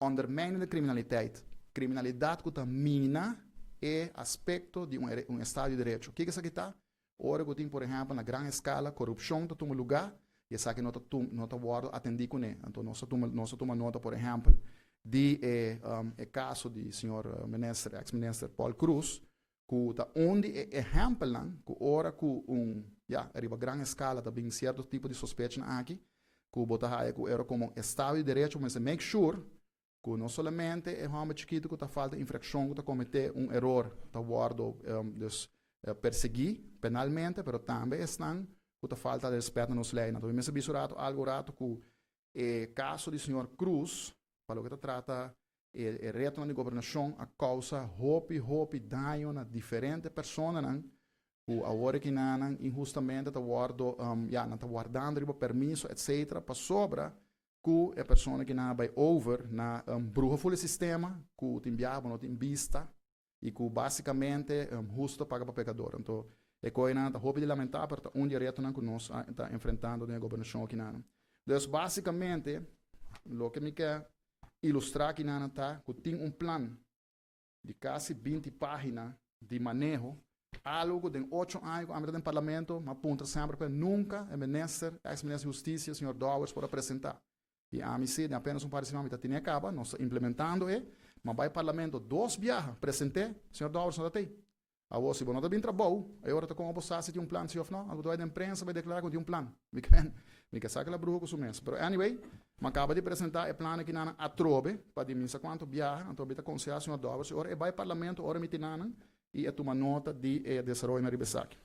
ondermijnen de criminaliteit. Criminalidade que mina é aspecto de Estado de Direito. O que é isso aqui está? Ora que tem, por exemplo, na grande escala, corrupção está tomando lugar, e essa aqui não está atendido com ele. Então, nós tomamos nota, por exemplo, de caso do senhor ex-ministro Paul Cruz, que tá onde é exemplo, que ora que arriba grande escala, também certo tipo de suspeita aqui, que botar que era como Estado de Direito, mas make sure que não somente é uma chiquito que está falta infração, que está cometer erro, está guardo perseguir penalmente, mas também estão que está falta de respeito nas leis. Então, me se algo rato que o caso do senhor Cruz, para o que trata o retorno de governação, a causa hope dano a diferentes pessoas, que agora que não injustamente está guardando permisso, etc., para sobra que a pessoa que não vai over na bruxa o sistema, que tem biabo, não tem vista, e que basicamente justo paga para o pecador. Então, é coisa que está de lamentar, porque um direto que nós estamos enfrentando na governação aqui. Então, basicamente, o que me quer ilustrar aqui está que tem plano de quase 20 páginas de manejo, algo de 8 anos que a no parlamento, mas aponta sempre que nunca o ex-ministro de Justiça, o senhor Dowers, pode apresentar. E a mim, apenas parecer que acaba, nós estamos implementando, mas vai ao parlamento 2 viagens, apresentei, o senhor Dowers não tem. A você, se você não está bem trabalhado, agora está com a bolsa, se tem plano, se não, a da imprensa vai declarar que tem plano. Me quer sacar a bruxa com o mês. Mas, anyway, mas acaba de apresentar o plano que não atrobe, para dizer quanto viaja, então está aconselhar o senhor Dowers, agora vai ao parlamento, agora me tem e é tomar nota de desenvolvimento na Ribesaki.